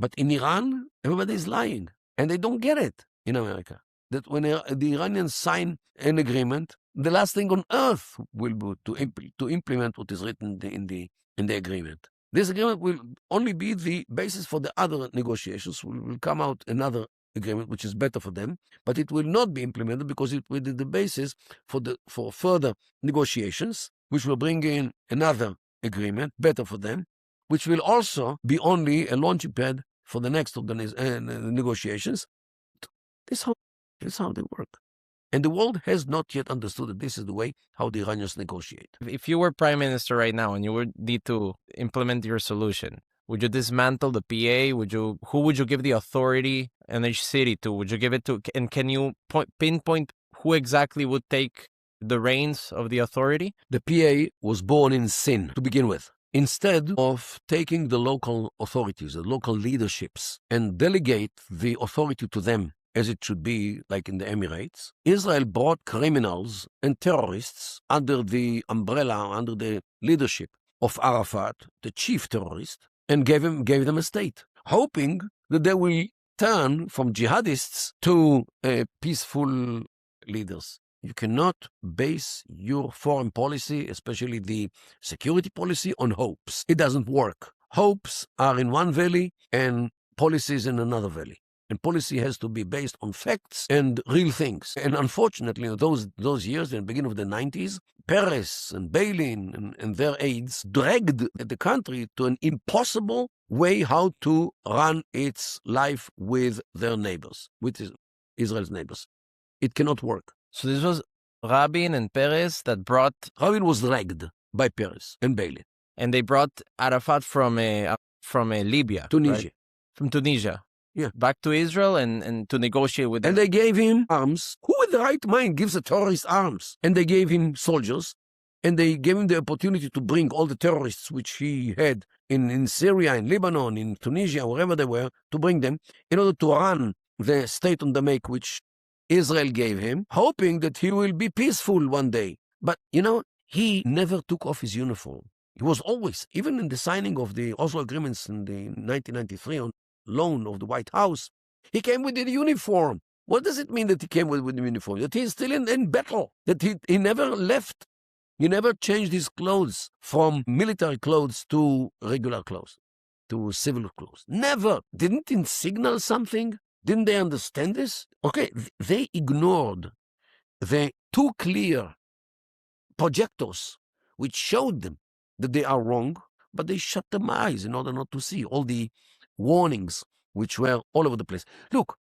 But in Iran, everybody is lying. And they don't get it in America. That when the Iranians sign an agreement, the last thing on earth will be to implement what is written in the agreement. This agreement will only be the basis for the other negotiations. Will come out another agreement which is better for them, but it will not be implemented because it will be the basis for further negotiations, which will bring in another agreement better for them, which will also be only a launching pad for the next negotiations. This is how they work. And the world has not yet understood that this is the way how the Iranians negotiate. If you were prime minister right now and you would need to implement your solution, would you dismantle the PA? Who would you give the authority in each city to? Would you give it to? And can you pinpoint who exactly would take the reins of the authority? The PA was born in sin to begin with. Instead of taking the local authorities, the local leaderships, and delegate the authority to them, as it should be like in the Emirates, Israel brought criminals and terrorists under the umbrella, under the leadership of Arafat, the chief terrorist, and gave them a state, hoping that they will turn from jihadists to peaceful leaders. You cannot base your foreign policy, especially the security policy, on hopes. It doesn't work. Hopes are in one valley and policies in another valley. And policy has to be based on facts and real things. And unfortunately, in those years, in the beginning of the 90s, Peres and Begin and their aides dragged the country to an impossible way how to run its life with their neighbors, with Israel's neighbors. It cannot work. So this was Rabin and Peres that brought... Rabin was dragged by Peres and Begin. And they brought Arafat from Libya. Tunisia. Right? From Tunisia. Yeah. Back to Israel and to negotiate with them. And they gave him arms. Who in the right mind gives a terrorist arms? And they gave him soldiers. And they gave him the opportunity to bring all the terrorists which he had in Syria, in Lebanon, in Tunisia, wherever they were, to bring them in order to run the state on the make which Israel gave him, hoping that he will be peaceful one day. But, he never took off his uniform. He was always, even in the signing of the Oslo Agreements in the 1993 on loan of the White House, he came with the uniform. What does it mean that he came with the uniform? That he's still in battle, that he never left. He never changed his clothes from military clothes to regular clothes, to civil clothes. Never. Didn't it signal something? Didn't they understand this? Okay, they ignored the two clear projectors which showed them that they are wrong, but they shut their eyes in order not to see all the warnings which were all over the place. Look,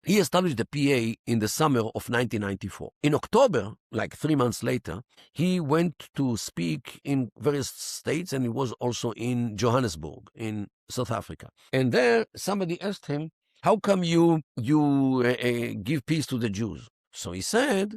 he established the PA in the summer of 1994. In October, like 3 months later, he went to speak in various states, and he was also in Johannesburg, in South Africa. And there, somebody asked him, how come you give peace to the Jews? So he said,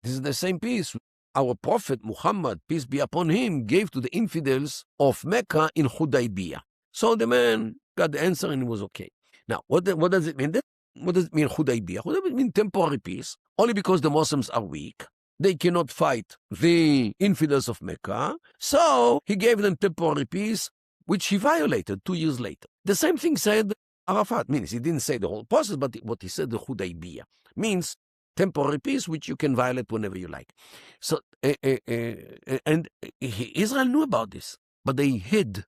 this is the same peace our Prophet Muhammad, peace be upon him, gave to the infidels of Mecca in Hudaybiyah. So the man got the answer and it was okay. Now, what does it mean? What does it mean, Hudaybiyah? What does it mean, temporary peace? Only because the Muslims are weak. They cannot fight the infidels of Mecca. So he gave them temporary peace, which he violated 2 years later. The same thing said Arafat. Means he didn't say the whole process, but what he said, the Hudaybiyah, means temporary peace, which you can violate whenever you like. So, Israel knew about this, but they hid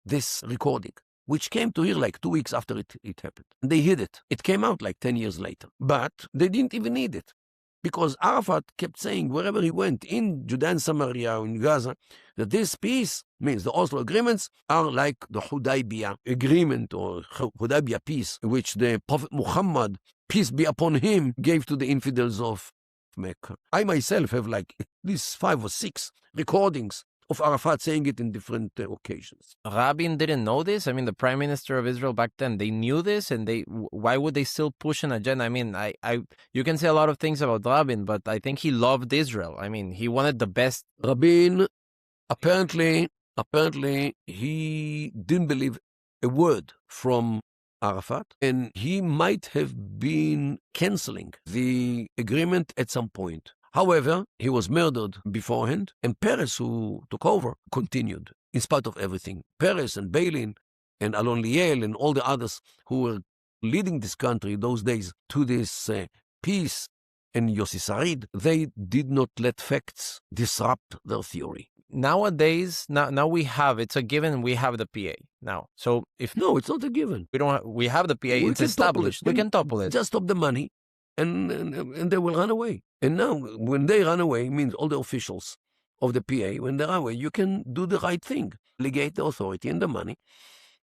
this recording, which came to here like 2 weeks after it happened. And they hid it. It came out like 10 years later. But they didn't even need it, because Arafat kept saying wherever he went, in Judea and Samaria, in Gaza, that this peace, means the Oslo Agreements, are like the Hudaybiyah agreement or Hudaybiyah peace, which the Prophet Muhammad, peace be upon him, gave to the infidels of Mecca. I myself have like at least 5 or 6 recordings of Arafat saying it in different occasions. Rabin didn't know this? I mean, the prime minister of Israel back then, they knew this, and why would they still push an agenda? I mean, you can say a lot of things about Rabin, but I think he loved Israel. I mean, he wanted the best. Rabin, apparently he didn't believe a word from Arafat, and he might have been canceling the agreement at some point. However, he was murdered beforehand, and Peres, who took over, continued in spite of everything. Peres and Begin and Alon Liel and all the others who were leading this country those days to this peace, and Yossi Sarid, they did not let facts disrupt their theory. Nowadays, now we have, it's a given, we have the PA now. So if No, it's not a given. we have the PA, it's can topple established. We can topple it. Just stop the money, and they will run away. And now, when they run away, means all the officials of the PA, when they run away, you can do the right thing. Legate the authority and the money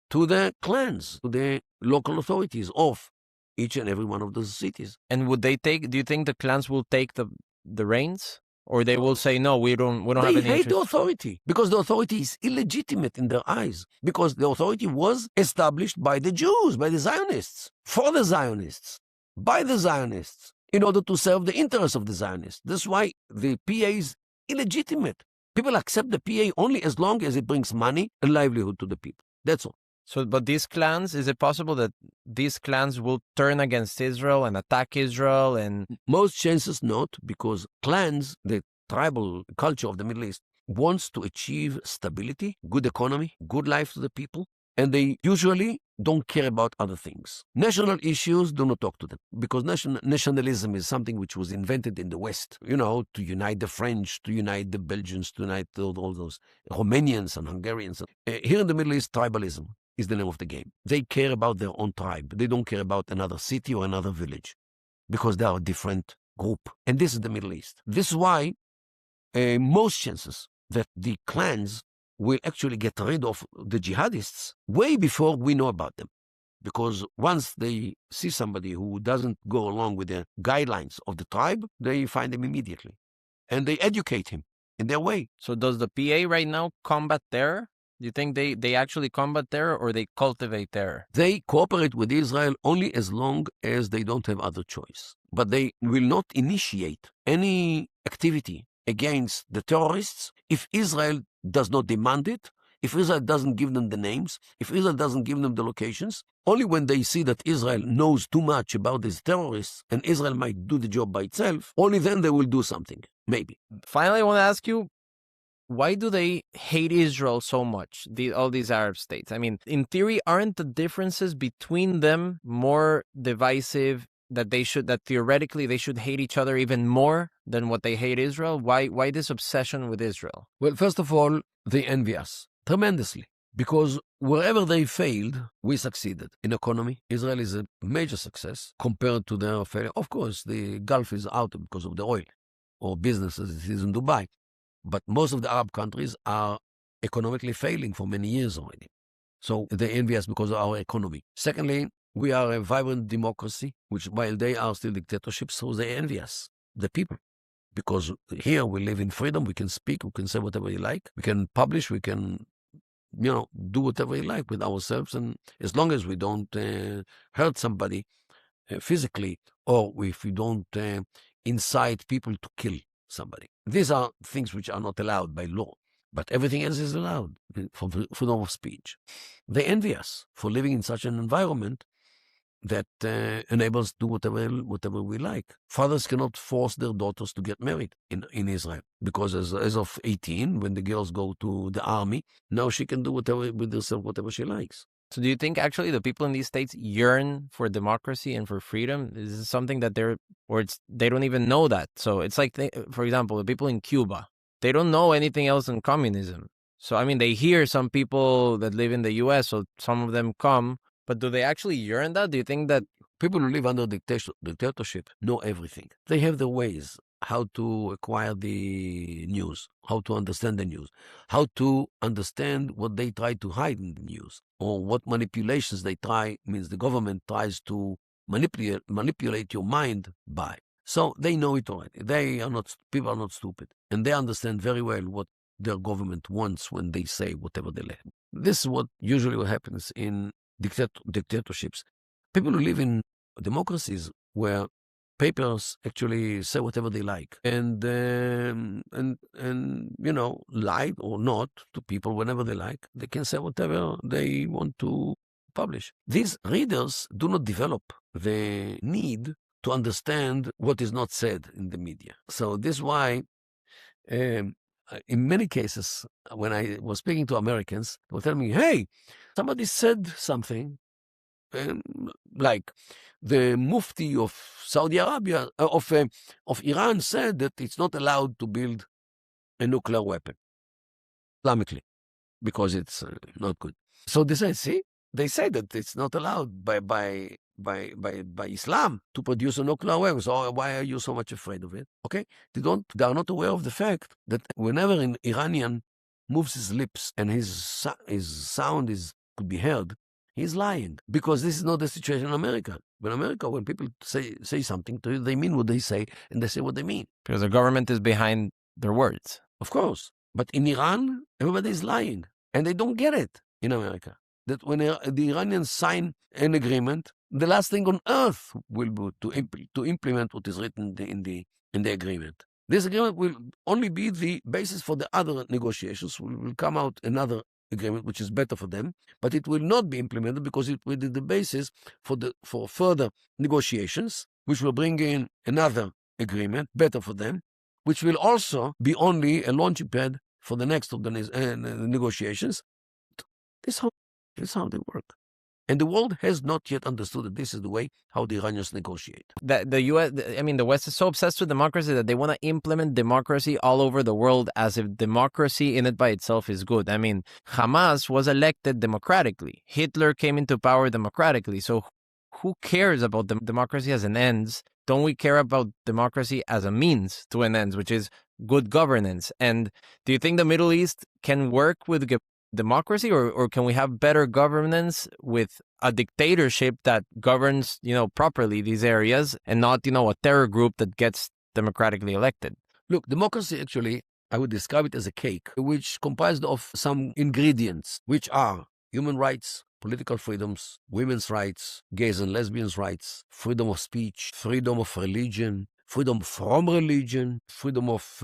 to the clans, to the local authorities of each and every one of those cities. And would they take, do you think the clans will take the reins? Or they will say, no, we don't have They any hate interest. the authority because the authority is illegitimate in their eyes, because the authority was established by the Jews, by the Zionists, for the Zionists, by the Zionists, in order to serve the interests of the Zionists. That's why the PA is illegitimate. People accept the PA only as long as it brings money and livelihood to the people. That's all. So, but these clans, is it possible that these clans will turn against Israel and attack Israel? And Most chances not, because clans, the tribal culture of the Middle East, wants to achieve stability, good economy, good life to the people, and they usually don't care about other things. National issues do not talk to them, because nationalism is something which was invented in the West, to unite the French, to unite the Belgians, to unite all those Romanians and Hungarians. Here in the Middle East, tribalism is the name of the game. They care about their own tribe. They don't care about another city or another village, because they are a different group. And this is the Middle East. This is why most chances that the clans will actually get rid of the jihadists way before we know about them. Because once they see somebody who doesn't go along with the guidelines of the tribe, they find him immediately. And they educate him in their way. so does the PA right now combat terror? Do you think they actually combat terror, or they cultivate terror? They cooperate with Israel only as long as they don't have other choice. But they will not initiate any activity against the terrorists if Israel does not demand it, if Israel doesn't give them the names, if Israel doesn't give them the locations. Only when they see that Israel knows too much about these terrorists and Israel might do the job by itself, only then they will do something, maybe. Finally, I want to ask you, why do they hate Israel so much, all these Arab states? I mean, in theory, aren't the differences between them more divisive, that theoretically they should hate each other even more than what they hate Israel? Why this obsession with Israel? Well, first of all, they envy us tremendously, because wherever they failed, we succeeded. In economy, Israel is a major success compared to their failure. Of course, the Gulf is out because of the oil, or business as it is in Dubai. But most of the Arab countries are economically failing for many years already. So they envy us because of our economy. Secondly, we are a vibrant democracy, which while they are still dictatorships, so they envy us, the people. Because here we live in freedom, we can speak, we can say whatever we like, we can publish, we can, do whatever we like with ourselves. And as long as we don't hurt somebody physically, or if we don't incite people to kill somebody. These are things which are not allowed by law, but everything else is allowed for freedom of speech. They envy us for living in such an environment that enables to do whatever we like. Fathers cannot force their daughters to get married in Israel, because as of 18, when the girls go to the army, now she can do whatever with herself, whatever she likes. So do you think actually the people in these states yearn for democracy and for freedom? Is this something that they don't even know that? So it's like, for example, the people in Cuba, they don't know anything else than communism. So, I mean, they hear some people that live in the U.S., so some of them come, but do they actually yearn that? Do you think that people who live under dictatorship know everything? They have their ways, how to acquire the news, how to understand the news, how to understand what they try to hide in the news, or what manipulations the government tries to manipulate your mind by. So they know it already. People are not stupid, and they understand very well what their government wants when they say whatever they like. This is what usually happens in dictatorships. People who live in democracies where papers actually say whatever they like, and lie or not to people whenever they like. They can say whatever they want to publish. These readers do not develop the need to understand what is not said in the media. So this is why in many cases, when I was speaking to Americans, they were telling me, hey, somebody said something, like the Mufti of Saudi Arabia, of Iran said that it's not allowed to build a nuclear weapon, Islamically, because it's not good. So they said, see, they say that it's not allowed by Islam to produce a nuclear weapon. So why are you so much afraid of it? Okay, they are not aware of the fact that whenever an Iranian moves his lips and his sound could be heard, he's lying, because this is not the situation in America. In America, when people say something to you, they mean what they say, and they say what they mean. Because the government is behind their words. Of course. But in Iran, everybody is lying, and they don't get it in America. That when the Iranians sign an agreement, the last thing on earth will be to implement what is written in the agreement. This agreement will only be the basis for the other negotiations. Will come out another agreement which is better for them, but it will not be implemented because it will be the basis for further negotiations, which will bring in another agreement better for them, which will also be only a launching pad for the next of the negotiations. This is how they work. And the world has not yet understood that this is the way how the Iranians negotiate. The U.S., the West is so obsessed with democracy that they want to implement democracy all over the world as if democracy in it by itself is good. I mean, Hamas was elected democratically. Hitler came into power democratically. So who cares about democracy as an ends? Don't we care about democracy as a means to an ends, which is good governance? And do you think the Middle East can work with democracy, or can we have better governance with a dictatorship that governs, properly these areas, and not, a terror group that gets democratically elected? Look, democracy, actually, I would describe it as a cake, which comprised of some ingredients, which are human rights, political freedoms, women's rights, gays and lesbians' rights, freedom of speech, freedom of religion, freedom from religion, freedom of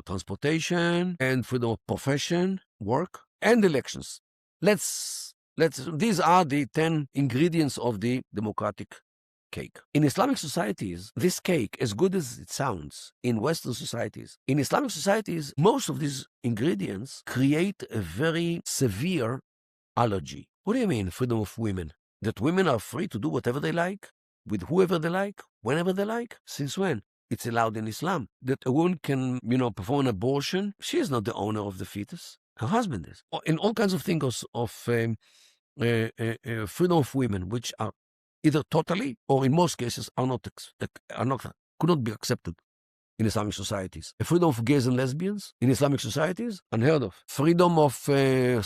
transportation, and freedom of profession, work, and elections. These are the 10 ingredients of the democratic cake. In Islamic societies, this cake, as good as it sounds, in Western societies, in Islamic societies, most of these ingredients create a very severe allergy. What do you mean, freedom of women? That women are free to do whatever they like, with whoever they like, whenever they like? Since when? It's allowed in Islam. That a woman can, perform an abortion. She is not the owner of the fetus. Her husband is. In all kinds of things of freedom of women, which are either totally or in most cases could not be accepted in Islamic societies. The freedom of gays and lesbians in Islamic societies, unheard of. Freedom of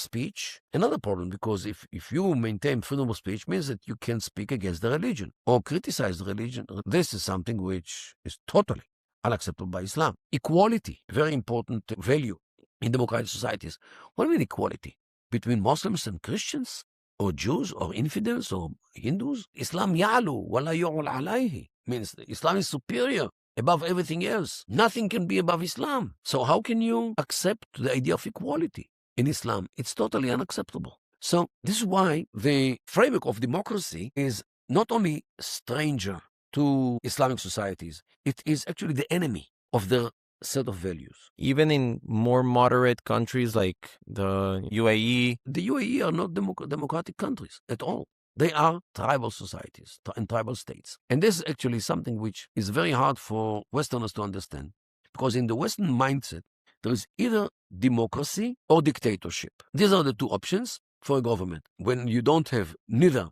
speech, another problem, because if you maintain freedom of speech, means that you can speak against the religion or criticize the religion. This is something which is totally unacceptable by Islam. Equality, very important value in democratic societies. What do you mean equality? Between Muslims and Christians, or Jews, or infidels, or Hindus? Islam ya'lu wa la yu'al alayhi, means Islam is superior above everything else. Nothing can be above Islam. So how can you accept the idea of equality in Islam? It's totally unacceptable. So this is why the framework of democracy is not only stranger to Islamic societies, it is actually the enemy of their set of values. Even in more moderate countries like the UAE? The UAE are not democratic countries at all. They are tribal societies and tribal states. And this is actually something which is very hard for Westerners to understand. Because in the Western mindset, there is either democracy or dictatorship. These are the two options for a government. When you don't have neither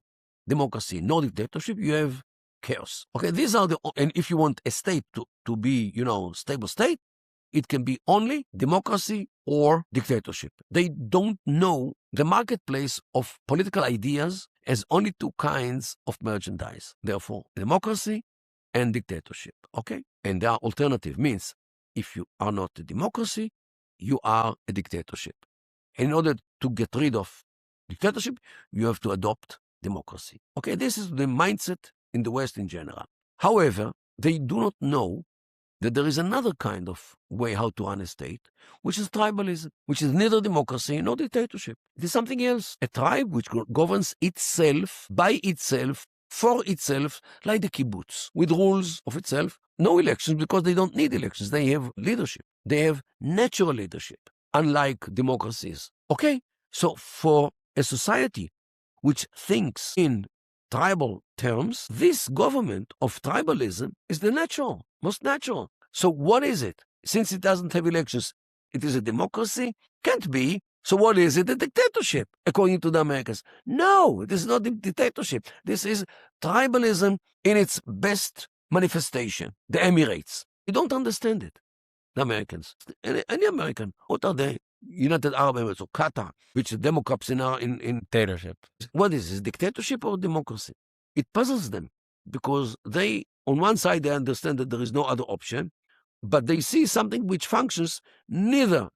democracy nor dictatorship, you have chaos. Okay, and if you want a state to be, stable state, it can be only democracy or dictatorship. They don't know the marketplace of political ideas as only two kinds of merchandise. Therefore, democracy and dictatorship. Okay? And there are alternative means. If you are not a democracy, you are a dictatorship. And in order to get rid of dictatorship, you have to adopt democracy. Okay, this is the mindset in the West in general. However, they do not know that there is another kind of way how to run a state, which is tribalism, which is neither democracy nor dictatorship. It is something else. A tribe which governs itself, by itself, for itself, like the kibbutz, with rules of itself. No elections, because they don't need elections. They have leadership. They have natural leadership, unlike democracies. Okay? So for a society which thinks in tribal terms, this government of tribalism is the natural, most natural. So what is it? Since it doesn't have elections, it is a democracy? Can't be. So what is it? A dictatorship, according to the Americans. No, it is not a dictatorship. This is tribalism in its best manifestation, the Emirates. You don't understand it, the Americans. Any American, what are they? United Arab Emirates or Qatar, which the Democrats in Dictatorship. what is this, dictatorship or democracy? It puzzles them because they, on one side, they understand that there is no other option, but they see something which functions neither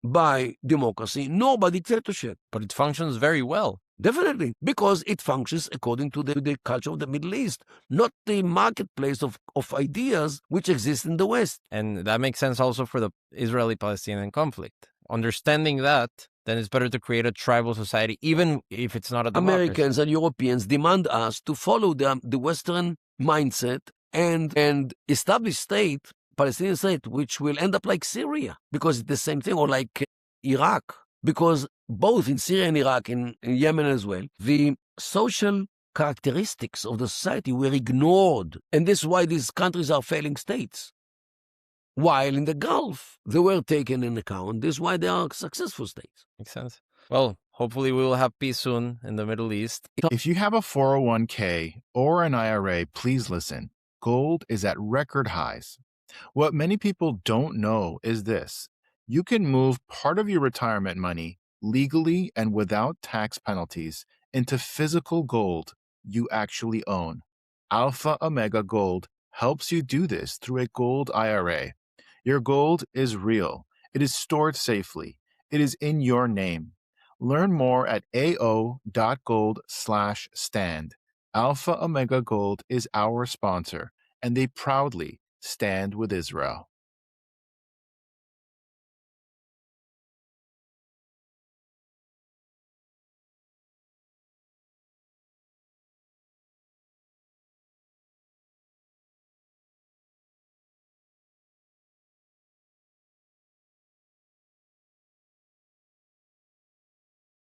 by democracy nor by dictatorship. But it functions very well. Definitely, because it functions according to the culture of the Middle East, not the marketplace of ideas which exist in the West. And that makes sense also for the Israeli-Palestinian conflict. Understanding that, then it's better to create a tribal society, even if it's not a democracy. Americans and Europeans demand us to follow the Western mindset and establish state, Palestinian state, which will end up like Syria, because it's the same thing, or like Iraq, because both in Syria and Iraq, in Yemen as well, the social characteristics of the society were ignored. And this is why these countries are failing states. While in the Gulf, they were taken in account. This is why they are successful states. Makes sense. Well, hopefully we will have peace soon in the Middle East. If you have a 401k or an IRA, please listen. Gold is at record highs. What many people don't know is this. You can move part of your retirement money legally and without tax penalties into physical gold you actually own. Alpha Omega Gold helps you do this through a gold IRA. Your gold is real. It is stored safely. It is in your name. Learn more at ao.gold/stand. Alpha Omega Gold is our sponsor, and they proudly stand with Israel.